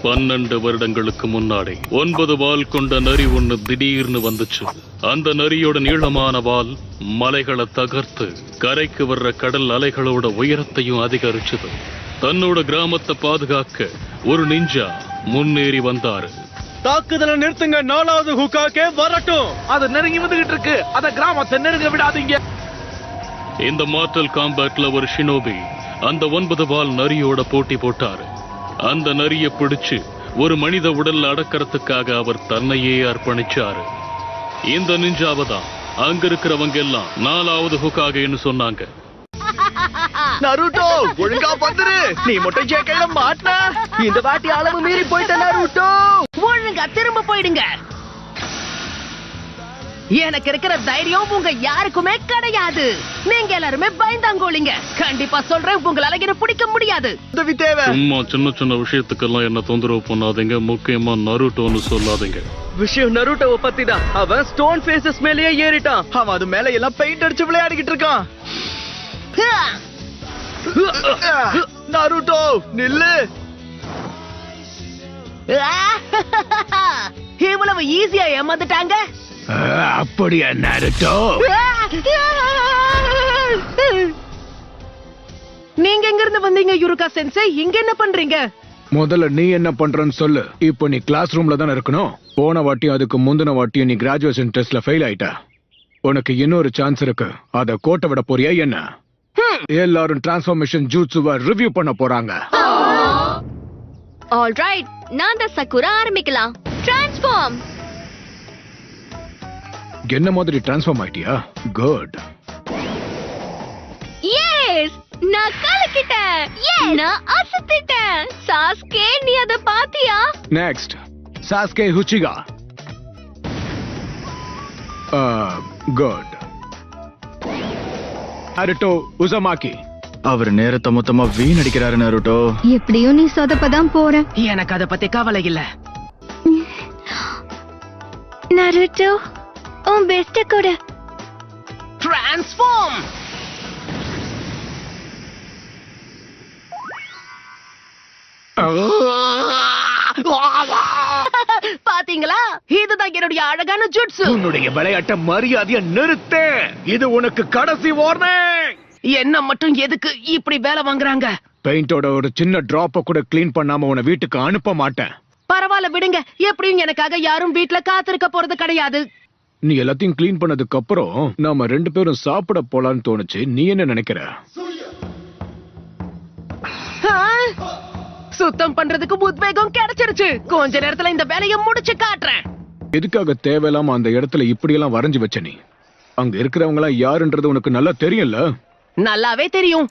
12 வருடங்களுக்கு முன்னாடி 9 வால் கொண்ட நரி ஒண்ணு திடீர்னு வந்துச்சு. அந்த நரியோட நீளமான வால் மலைகளை தகர்த்து கரைக்கு வர்ற கடல் அலைகளோட உயரத்தையும் அதிகரிச்சது. தன்னோட கிராமத்தை பாதுகாக்க ஒரு நிஞ்சா முன்னேறி வந்தாரு. தாக்குதலை நிறுத்துங்க, 4வது ஹுக்காகே வரட்டும். அது நெருங்கி வந்துகிட்டு இருக்கு, அத கிராமத்தை நெருங்க விடாதீங்க. இந்த மார்டல் காம்பேட்ல ஒரு ஷினோபி அந்த 9 வால் நரியோட போட்டி போட்டாரு. அந்த நரியை பிடிச்சு ஒரு மனித உடல்ல அடக்கிறதுக்காக அவர் தன்னையே அர்ப்பணிச்சாரு. இந்த நிஞ்சாவை தான் அங்க இருக்கிறவங்க எல்லாம் 4வது ஹுக்காகேன்னு சொன்னாங்க. நருட்டோ, ஒழுங்கா வந்துரு. நீ மட்டும் ஜெயிக்கல மாட்டா. இந்த வாட்டி அளவு மீறி போயிட்ட நருட்டோ. ஒழுங்கா திரும்ப போயிடுங்க. எனக்கு இருக்கிற தைரியம் உங்க யாருக்குமே கிடையாது. நீங்க எல்லாருமே பயந்தாங்கோலிங்க. கண்டிப்பா சொல்றேன், உங்களால என்ன பிடிக்க முடியாது. உதவி தேவை. சும்மா சின்ன சின்ன விஷயத்துக்கெல்லாம் என்ன தொந்தரவு பண்ணாதீங்க. முக்கியமா நருட்டோன்னு சொல்லாதீங்க. விஷயம் நருட்டோவை பத்தி தான். அவன் ஸ்டோன் ஃபேசஸ் மேலேயே ஏறிட்டான். அவன் அது மேல எல்லாம் பெயிண்ட் அடிச்சு விளையாடிக்கிட்டு இருக்கான். நருட்டோ நில்லு. இவ்வளவு ஈஸியா ஏமாந்துட்டாங்க. அப்படியா நருட்டோ? நீங்க எங்க இருந்து வந்தீங்க யுருகா சென்சே? இங்க என்ன பண்றீங்க? முதல்ல நீ என்ன பண்றன்னு சொல்லு. இப்போ நீ கிளாஸ் ரூம்ல தானே இருக்கணும். போன வாட்டியும் அதுக்கு முந்தின வாட்டியும் நீ கிராஜுவேஷன் டெஸ்ட்ல ஃபெயில் ஆயிட்ட. உனக்கு இன்னொரு சான்ஸ் இருக்கு. அத கோட்டை விட போறியா என்ன? எல்லாரும் டிரான்ஸ்ஃபார்மேஷன் ஜூட்சுவை ரிவ்யூ பண்ண போறாங்க. ஆல்ரைட், நான் தான் சக்குரா ஆரம்பிக்கலாம். டிரான்ஸ்ஃபார்ம். என்ன மாதிரி டிரான்ஸ்ஃபார்ம் ஆயிட்டியா? குட். எஸ், நான் கலக்கிட்டேன். நான் அசத்திட்டேன். சாஸ்கே, நீ அத பாத்தியா? Next Sasuke Uchiha. Good. Naruto Uzumaki. அவர் நேரத்தை மொத்தமா வீணடிக்கிறாரு நருட்டோ. எப்படியும் நீ சொதப்பதான் போற. எனக்கு அத பத்தி கவலை இல்ல. நருட்டோ, உன் பெஸ்ட் கூட. டிரான்ஸ்ஃபார்ம். பாத்தீங்களா? இதுதான் என்னுடைய அழகான ஜுட்சு. உன்னுடைய விளையாட்ட மரியாதைய நிறுத்து. இது உனக்கு கடைசி வார்னிங். என்ன மட்டும் எதுக்கு இப்படி வேலை வாங்குறாங்க? பெயிண்டோட ஒரு சின்ன டிராப்ப கூட கிளீன் பண்ணாம உன்னை வீட்டுக்கு அனுப்ப மாட்டேன். பரவாயில்ல விடுங்க. எப்படியும் எனக்காக யாரும் வீட்டுல காத்திருக்க போறது கிடையாது. நீ எல்லாத்தையும் கிளீன் பண்ணதுக்கு அப்புறம் நாம 2 பேரும் சாப்பிட போலான்னு தோணுச்சு. நீ என்ன நினைக்கிற? சுத்தம் பண்றதுக்கு உத்வேகம் கிடைச்சிருச்சு. கொஞ்ச நேரத்துல இந்த வேலையை முடிச்சு காட்டுறேன். எதுக்காக தேவையில்லாம அந்த இடத்துல இப்படி எல்லாம் வரைஞ்சு வச்ச நீ? அங்க இருக்கிறவங்க எல்லாம் யாருன்றது உனக்கு நல்லா தெரியும்ல? நல்லாவே தெரியும்.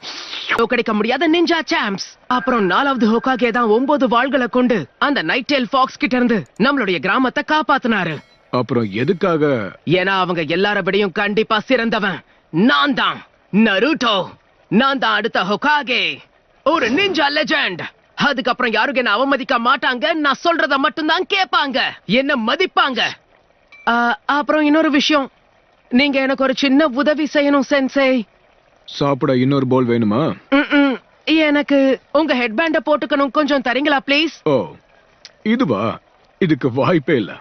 கிடைக்க முடியாத நிஞ்சா சாம்ப்ஸ். அப்புறம் 4வது ஹோகாகே தான் 9 வாள்களை கொண்டு அந்த நைட் டெயில் ஃபாக்ஸ் கிட்ட இருந்து நம்மளுடைய கிராமத்தை காப்பாத்தினாரு. அப்புறம் எதுக்காக? ஏன்னா அவங்க எல்லார விடையும் கண்டிப்பா சிறந்தவன் நான் தான். நருட்டோ, நான் தான் அடுத்த ஹோகாகே. ஒரு நிஞ்சா லெஜெண்ட். அதுக்கப்புறம் யாரும் என்ன அவமதிக்க மாட்டாங்க. நான் சொல்றத மட்டும்தான் கேட்பாங்க, என்ன மதிப்பாங்க. அப்புறம் இன்னொரு விஷயம், நீங்க எனக்கு ஒரு சின்ன உதவி செய்யணும் சென்சே. சாப்பிட இன்னொரு போல் வேணுமா? எனக்கு உங்க ஹெட்பேண்ட போட்டுக்கணும். கொஞ்சம் தரீங்களா ப்ளீஸ்? ஓ, இதுவா? இதுக்கு வாய்ப்பே இல்ல.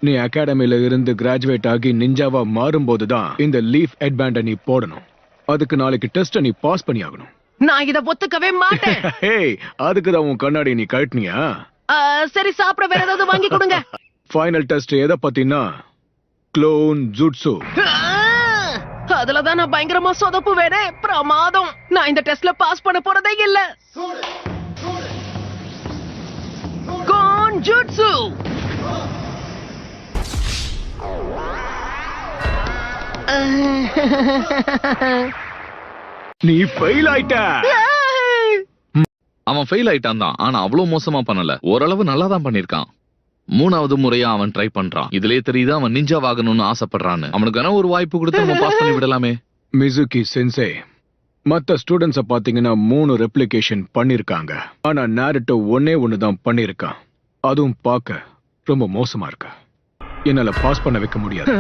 நீ அகாடமில இருந்து கிராஜுவேட் ஆகி நிஞ்சாவா மாறும்போதுதான் இந்த லீஃப் ஹெட்பேண்ட நீ போடணும். அதுக்கு நாளைக்கு டெஸ்ட நீ பாஸ் பண்ணி ஆகணும். நான் இத ஒத்துக்கவே மாட்டேன். அதுக்குதான் உன் கண்ணாடி நீ கழட்டினியா? சரி, சாப்பிட வேற ஏதாவது வாங்கி கொடுங்க. ஃபைனல் டெஸ்ட் எதை பத்தினா க்ளோன் ஜுட்சு. அதுலதான் நான் பயங்கரமா சொதப்பு வேறே. பிரமாதம். நான் இந்த டெஸ்ட்ல பாஸ் பண்ண போறதே இல்ல. Cone jutsu. நீ ஃபெயில் ஆயிட்ட. அவன் ஃபெயில் ஆயிட்டான் தான். ஆனா அவ்வளவு மோசமா பண்ணல. ஓரளவு நல்லா தான் பண்ணிருக்கான். 3வது முறையா அவன் ட்ரை பண்றான். இதுலயே தெரியுது அவன் நிஞ்சாவாகணும்னு ஆசைப்படுறான்னு. அவனுக்கான ஒரு வாய்ப்பு கொடுத்து நம்ம பாஸ் பண்ணி விடலாமே. மிசுகி சென்சே, மத்த ஸ்டூடெண்ட்ஸ பாத்தீங்கன்னா 3 ரெப்ளிகேஷன் பண்ணிருக்காங்க. ஆனா நாருட்டோ ஒன்னே ஒண்ணுதான் பண்ணிருக்கான். அதுவும் பார்க்க ரொம்ப மோசமா இருக்கு. என்னால பாஸ் பண்ண வைக்க முடியாது.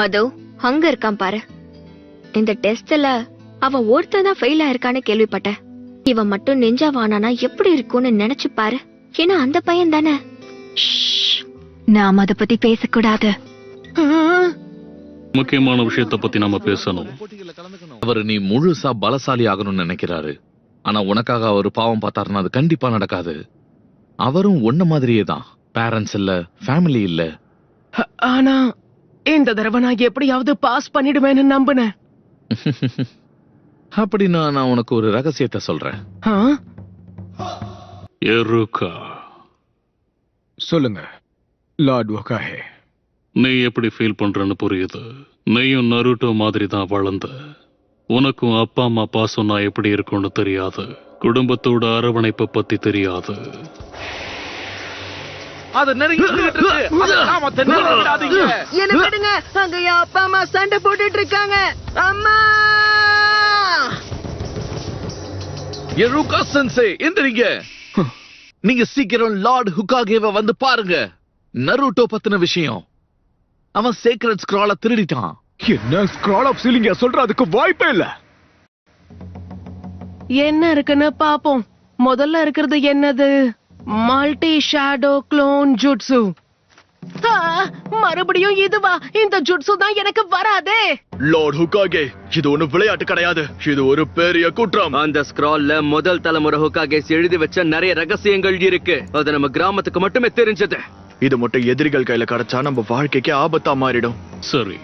அதோ அங்க இருக்கான் பாரு. இந்த டெஸ்ட்ல அவன் ஒருத்தன் தான் ஃபெயில் ஆயிருக்கான்னு கேள்விப்பட்டேன். இவன் மட்டும் நெஞ்சாவானா எப்படி இருக்கும்னு நினைச்சு பாரு. ஏன்னா அந்த பையன் தானே. நாம அத பத்தி பேசக்கூடாது. முக்கியமான விஷயத்தை பத்தி நாம பேசணும். அவர் நீ முழுசா பலசாலி ஆகணும்னு நினைக்கிறாரு. ஆனா உனக்காக அவர் பாவம் பார்த்தாருன்னா அது கண்டிப்பா நடக்காது. அவரும் ஒன்ன மாதிரியே தான். பேரண்ட்ஸ் இல்ல, ஃபேமிலி இல்ல. ஆனா இந்த தடவை நான் எப்படியாவது பாஸ் பண்ணிடுவேன்னு நம்பினேன். அப்படின்னா நான் உனக்கு ஒரு ரகசியத்தை சொல்றேன். எருகா, சொல்லுங்க லார்ட் ஒகாஹே. நீ எப்படி ஃபீல் பண்றன்னு புரியுது. நீயும் நருட்டோ மாதிரி தான் வளர்ந்த. உனக்கும் அப்பா அம்மா பாசம் நான் எப்படி இருக்கும்னு தெரியாது. குடும்பத்தோட அரவணைப்பை பத்தி தெரியாது. அது நெருங்கிட்டு என்ன விடுங்க, அங்க என் அப்பா அம்மா சண்டை போட்டுட்டு இருக்காங்க. அம்மா எருகா சென்சே, எந்திரிங்க. நீங்க சீக்கிரம் லார்ட் ஹுகாகேவை வந்து பாருங்க. நருட்டோ பத்தின விஷயம். அவன் சீக்ரெட் ஸ்க்ரால திருடிட்டான். என்ன ஸ்க்ரால் ஆஃப் சீலிங்க சொல்ற? அதுக்கு வாய்ப்பே இல்ல. என்ன இருக்குன்னு பாப்போம். முதல்ல இருக்கிறது என்னது? Multi shadow clone jutsu. மறுபடியும் இதுவா? இந்த ஜுட்சு தான் எனக்கு வராதே. லார்ட் ஹுகாகே, இது ஒண்ணு விளையாட்டு கிடையாது. இது ஒரு பெரிய குற்றம். அந்த ஸ்க்ரால்ல முதல் தலைமுறை ஹுகாகேஸ் எழுதி வச்ச நிறைய ரகசியங்கள் இருக்கு. அது நம்ம கிராமத்துக்கு மட்டுமே தெரிஞ்சது. இது மட்டும் எதிரிகள் கையில கிடைச்சா நம்ம வாழ்க்கைக்கு ஆபத்தா மாறிடும். சரி,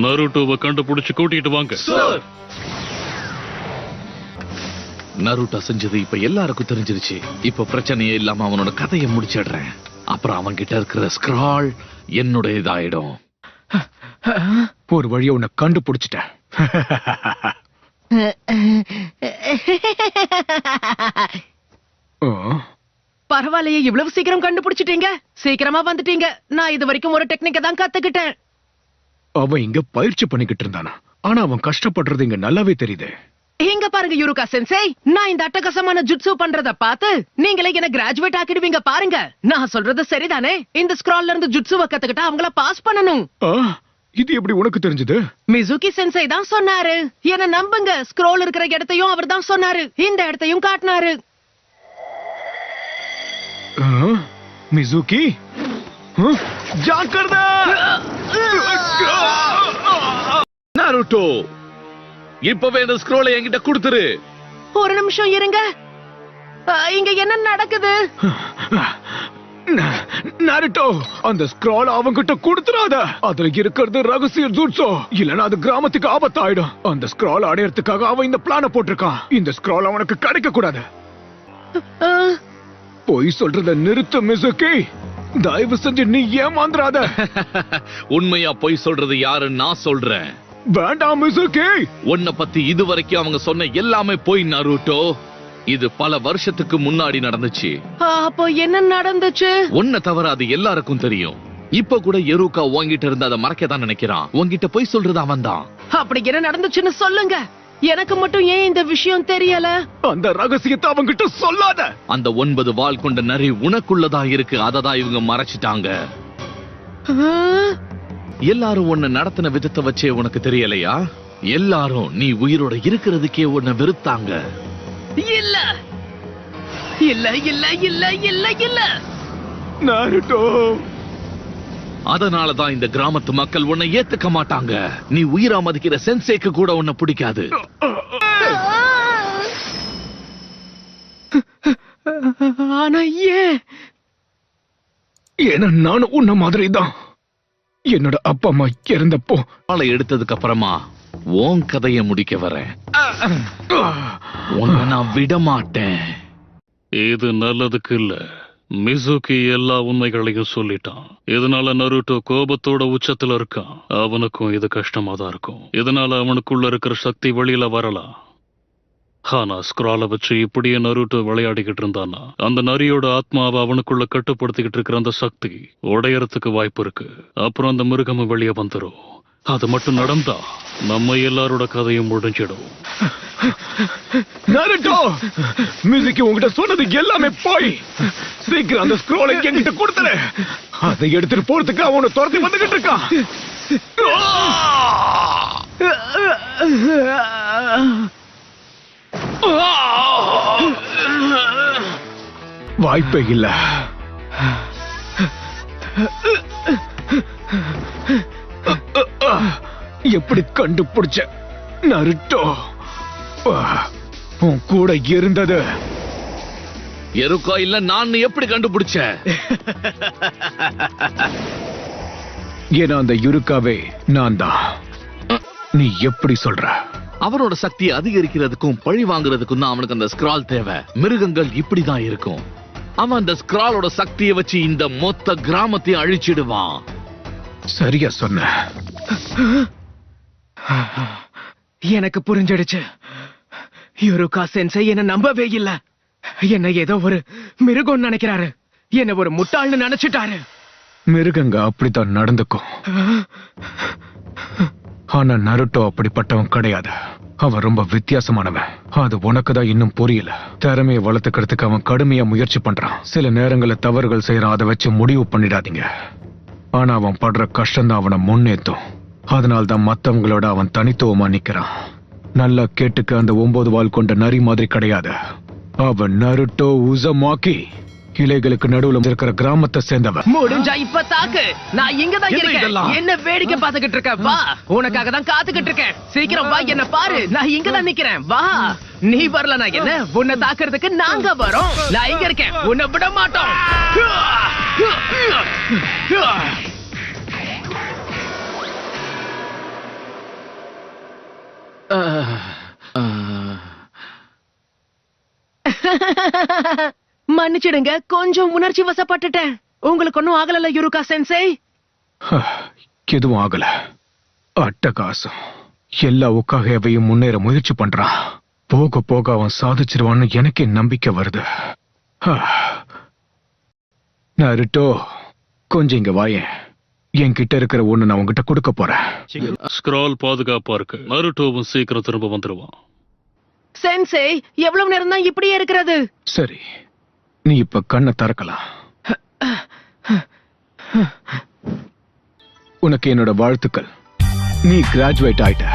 நருட்டோவை கண்டுபிடிச்சு கூட்டிட்டு வாங்க. நருட்டோ செஞ்சது இப்ப எல்லாருக்கும் தெரிஞ்சிருச்சு. இப்ப பிரச்சனையே இல்லாம அவனோட கதையை முடிச்சிடுறேன். அப்புறம் அவன் கிட்ட இருக்கிற ஸ்க்ரால் என்னுடையதாயிடும். ஒரு வழியை உன்னை கண்டுபிடிச்சிட்டேன். பரவாயில்லையே, இவ்வளவு சீக்கிரம் கண்டுபிடிச்சிட்டீங்க. சீக்கிரமா வந்துட்டீங்க. நான் இது வரைக்கும் ஒரு டெக்னிக்க தான் கத்துக்கிட்டேன். அவன் இங்க பயிற்சி பண்ணிக்கிட்டு இருந்தானா? ஆனா அவன் கஷ்டப்படுறது இங்க நல்லாவே தெரியுது. இங்க பாருங்க யுருகா சென்சே, நான் இந்த அட்டகாசமான ஜுட்சு பண்றத பார்த்து நீங்களே என்ன கிராஜுவேட் ஆக்கிடுவீங்க பாருங்க. நான் சொல்றது சரிதானே? இந்த ஸ்க்ரால்ல இருந்து ஜுட்சுவை கத்துக்கிட்டா அவங்கள பாஸ் பண்ணணும். இது எப்படி உனக்கு தெரிஞ்சது? மிசுகி சென்சை தான் சொன்னாரு. என்ன நம்புங்க, ஸ்க்ரோல் இருக்கிற இடத்தையும் அவர் தான் சொன்னாரு. இந்த இடத்தையும் காட்டினாரு. மிசுகி, ஜாக்கிரதை! நருட்டோ, இப்பவே இந்த ஸ்க்ரோலை என்கிட்ட கொடுத்துரு. ஒரு நிமிஷம் இருங்க. இங்க என்ன நடக்குது? நருட்டோ, அந்த ஸ்க்ரால் அவங்கிட்ட கொடுத்துறாத. அதுல இருக்கிறது ரகசிய ஜுட்சு. இல்லனா அது கிராமத்துக்கு ஆபத்தாயிடும். அந்த ஸ்க்ரால் அடையறதுக்காக அவன் இந்த பிளான போட்டிருக்கான். இந்த ஸ்க்ரால் அவனுக்கு கிடைக்க கூடாது. போய் சொல்றத நிறுத்து மிசுகி. தயவு செஞ்சு நீ ஏமாந்துறாத. உண்மையா போய் சொல்றது யாருன்னு நான் சொல்றேன். வேண்டாம் மிசுகி. உன்னை பத்தி இதுவரைக்கும் அவங்க சொன்ன எல்லாமே போய் நருட்டோ. இது பல வருஷத்துக்கு முன்னாடி நடந்துச்சு. அப்போ என்ன நடந்துச்சு? உன்னை தவிர அது எல்லாருக்கும் தெரியும். இப்ப கூட எருகா உன்கிட்ட இருந்து அதை மறைக்கதான் நினைக்கிறான். உன்கிட்ட போய் சொல்றது அவன் தான். அப்படி என்ன நடந்துச்சுன்னு சொல்லுங்க. எனக்கு மட்டும் ஏன் இந்த விஷயம் தெரியல? அந்த ரகசியத்தை அவங்கிட்ட சொல்லாத. அந்த 9 வால் கொண்ட நரி உனக்குள்ளதா இருக்கு. அததான் இவங்க மறைச்சிட்டாங்க. எல்லாரும் உன்னை நடத்தின விதத்தை வச்சே உனக்கு தெரியலையா? எல்லாரும் நீ உயிரோட இருக்கிறதுக்கே உன்னை வெறுத்தாங்க. இல்ல இல்ல இல்ல இல்ல இல்ல இல்ல நருட்டோ, அதனாலதான் இந்த கிராமத்து மக்கள் உன்னை ஏத்துக்க மாட்டாங்க. நீ உயிரா மதிக்கிற சென்சேக்கு கூட உன்னை பிடிக்காது. ஆனா ஏன்? ஏன்னா நானும் உன்ன மாதிரி தான். என்னோட அப்பா அம்மா இறந்தப்போ ஆளை எடுத்ததுக்கு அப்புறமா உன் கதையை முடிக்க வரேன். உன்னை நான் விட மாட்டேன். இது நல்லதுக்கு இல்ல. மிசுகி எல்லா உண்மைகளையும் சொல்லிட்டான். இதனால நருட்டோ கோபத்தோட உச்சத்துல இருக்கான். அவனுக்கும் இது கஷ்டமா தான் இருக்கும். இதனால அவனுக்குள்ள இருக்கிற சக்தி வெளியில வரலாம். ஆனா ஸ்க்ரால வச்சு இப்படியே நருட்டோ விளையாடிக்கிட்டு இருந்தானா அந்த நரியோட ஆத்மாவை அவனுக்குள்ள கட்டுப்படுத்திக்கிட்டு இருக்கிற அந்த சக்தி உடையறதுக்கு வாய்ப்பு இருக்கு. அப்புறம் அந்த மிருகமும் வெளியே வந்துடும். அது மட்டும் நடந்தா நம்ம எல்லாரோட கதையும் முடிஞ்சிடும். நருட்டோ, மிசுகி உங்ககிட்ட சொன்னது எல்லாமே போய். சீக்கிரம் அந்த ஸ்க்ரோலை என்கிட்ட கொடுத்துரு. அதை எடுத்துட்டு போறதுக்கு அவனை துரத்தி வந்துகிட்டு இருக்கான். வாய்ப்பே இல்ல. எப்படி கண்டுபிடிச்ச நருட்டோ? உன் கூட இருந்தது எருக்கா இல்ல நான் எப்படி கண்டுபிடிச்ச? ஏன்னா அந்த யுருக்காவே நான் தான். நீ எப்படி சொல்ற? அவனோட சக்தியை அதிகரிக்கிறதுக்கும் பழி வாங்குறதுக்கும் தான் அவனுக்கு அந்த ஸ்கிரால் தேவை. மிருகங்கள் இப்படிதான் இருக்கும். அவன் அந்த ஸ்கிராலோட சக்தியை வச்சு இந்த மொத்த கிராமத்தையும் அழிச்சிடுவான். சரியா சொன்ன. எனக்கு புரிஞ்சிடுச்சு. யுருகா சென்சை என்ன நம்பவே இல்ல. என்ன ஏதோ ஒரு மிருகம் நினைக்கிறாரு. என்ன ஒரு முட்டாள்னு நினைச்சிட்டாரு. மிருகங்க அப்படித்தான் நடந்துக்கும். ஆனா நருட்டோ அப்படிப்பட்டவன் கிடையாது. அவன் ரொம்ப வித்தியாசமானவன். அது உனக்கு தான் இன்னும் புரியல. திறமையை வளர்த்துக்கிறதுக்கு அவன் கடுமையா முயற்சி பண்றான். சில நேரங்களில் தவறுகள் செய்யறான். அதை வச்சு முடிவு பண்ணிடாதீங்க. ஆனா அவன் படுற கஷ்டம் தான் அவனை முன்னேற்றும். அதனால்தான் மத்தவங்களோட அவன் தனித்துவமா நிக்கிறான். நல்லா கேட்டுக்க, அந்த 9 வால் கொண்ட நரி மாதிரி கிடையாது. அவன் நருட்டோ உசமாக்கி இலைகளுக்கு நடுவுல இருக்கிற கிராமத்தை சேர்ந்தவன். முடிஞ்சா இப்ப தாக்கு. நான் இங்கதான் இருக்கேன். என்ன வேடிக்கை பார்த்துக்கிட்டு இருக்க? வா, உனக்காக தான் காத்துக்கிட்டு இருக்கேன். சீக்கிரம் வா, என்ன பாரு. நான் இங்கதான் நிக்கிறேன். வா. நீ வரல நான் என்ன? உன்னை தாக்குறதுக்கு நாங்க வரோம். நான் இங்க இருக்கேன். உன்னை விட மாட்டோம். மன்னிச்சிடுங்க, கொஞ்சம் உணர்ச்சி வசப்பட்டுட்டேன். உங்களுக்கு ஒன்னும் ஆகல யுருகா சென்சை? எதுவும் ஆகல. அட்டகாசம். எல்லா உக்காகையவையும் முன்னேற முயற்சி பண்றான். போக போக அவன் சாதிச்சிருவான்னு எனக்கே நம்பிக்கை வருது. நருட்டோ, கொஞ்சம் இங்க வாயேன். என்கிட்ட இருக்கிற ஒண்ணு நான் உங்ககிட்ட கொடுக்க போறேன். ஸ்கிரால் பாதுகாப்பா இருக்கு. நருட்டோவும் சீக்கிரம் திரும்ப வந்துருவான். சென்சை, எவ்வளவு நேரம் தான் இப்படியே இருக்கிறது? சரி, நீ இப்ப கண்ணை திறக்கலாம். உனக்கு என்னோட வாழ்த்துக்கள். நீ கிராஜுவேட் ஆயிட்ட.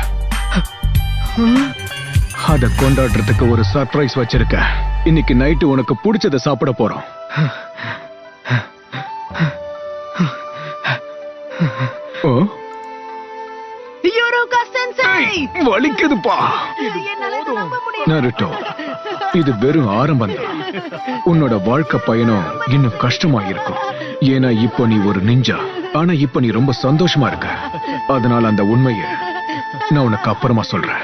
அத கொண்டாடுறதுக்கு ஒரு சர்ப்ரைஸ் வச்சிருக்க. இன்னைக்கு நைட்டு உனக்கு பிடிச்சத சாப்பிட போறோம். ஓ, யுருகா சென்சை! வலிக்குதுப்பா. நருட்டோ, இது வெறும் ஆரம்பம் தான். உன்னோட வாழ்க்கை பயணம் இன்னும் கஷ்டமா இருக்கும். ஏன்னா இப்போ நீ ஒரு நிஞ்சா. ஆனா இப்போ நீ ரொம்ப சந்தோஷமா இருக்க. அதனால அந்த உண்மையை நான் உனக்கு அப்புறமா சொல்றேன்.